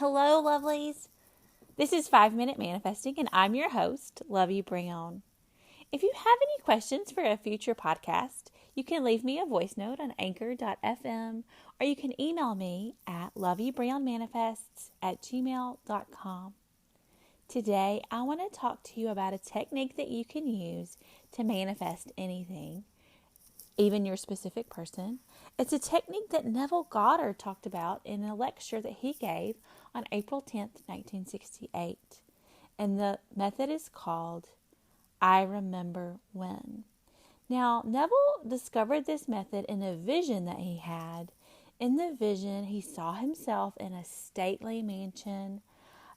Hello, lovelies. This is 5 Minute Manifesting, and I'm your host, Lovey Brown. If you have any questions for a future podcast, you can leave me a voice note on anchor.fm, or you can email me at loveybrownmanifests@gmail.com. Today, I want to talk to you about a technique that you can use to manifest anything, even your specific person. It's a technique that Neville Goddard talked about in a lecture that he gave on April 10th, 1968. And the method is called I Remember When. Now, Neville discovered this method in a vision that he had. In the vision, he saw himself in a stately mansion,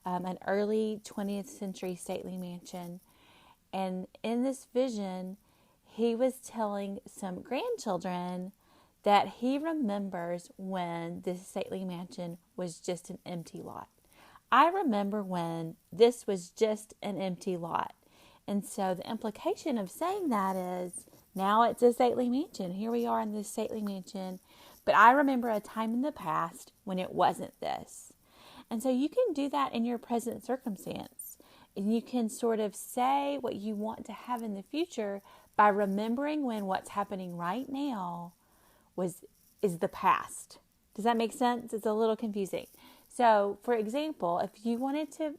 an early 20th century stately mansion. And in this vision, he was telling some grandchildren that he remembers when this stately mansion was just an empty lot. I remember when this was just an empty lot. And so the implication of saying that is, now it's a stately mansion. Here we are in this stately mansion. But I remember a time in the past when it wasn't this. And so you can do that in your present circumstance. And you can sort of say what you want to have in the future by remembering when what's happening right now is the past. Does that make sense? It's a little confusing. So, for example, if you wanted to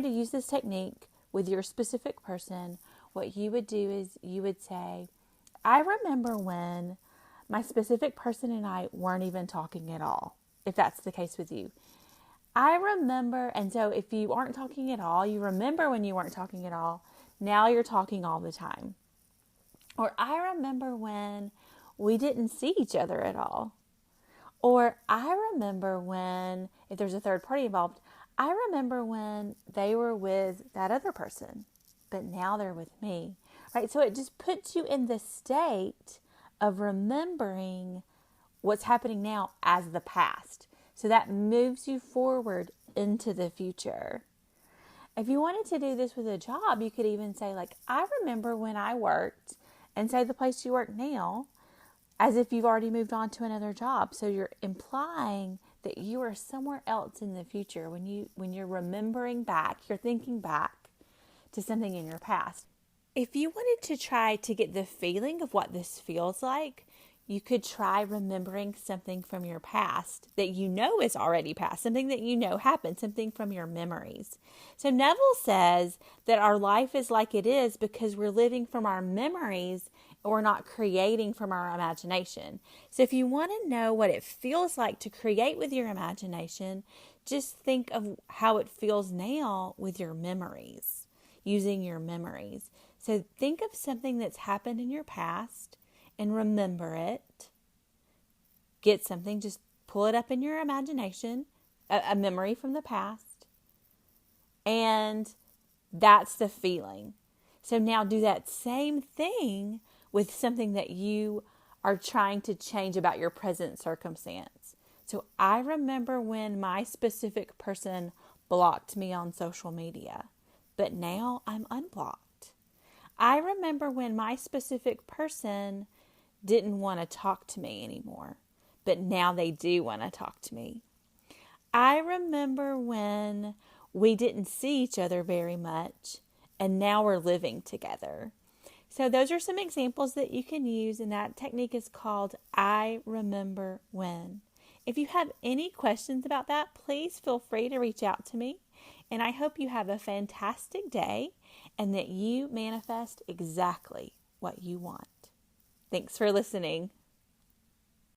use this technique with your specific person, what you would do is you would say, I remember when my specific person and I weren't even talking at all, if that's the case with you. I remember, and so if you aren't talking at all, you remember when you weren't talking at all, now you're talking all the time. Or I remember when we didn't see each other at all. Or I remember when, if there's a third party involved, I remember when they were with that other person, but now they're with me, right? So it just puts you in the state of remembering what's happening now as the past. So that moves you forward into the future. If you wanted to do this with a job, you could even say, like, I remember when I worked, and say the place you work now, as if you've already moved on to another job. So you're implying that you are somewhere else in the future. When you're remembering back, you're thinking back to something in your past. If you wanted to try to get the feeling of what this feels like, you could try remembering something from your past that you know is already past, something that you know happened, something from your memories. So Neville says that our life is like it is because we're living from our memories and we're not creating from our imagination. So if you want to know what it feels like to create with your imagination, just think of how it feels now with your memories, using your memories. So think of something that's happened in your past and remember it. Get something, just pull it up in your imagination, a memory from the past. And that's the feeling. So now do that same thing with something that you are trying to change about your present circumstance. So I remember when my specific person blocked me on social media, but now I'm unblocked. I remember when my specific person didn't want to talk to me anymore, but now they do want to talk to me. I remember when we didn't see each other very much, and now we're living together. So those are some examples that you can use, and that technique is called I Remember When. If you have any questions about that, please feel free to reach out to me, and I hope you have a fantastic day and that you manifest exactly what you want. Thanks for listening.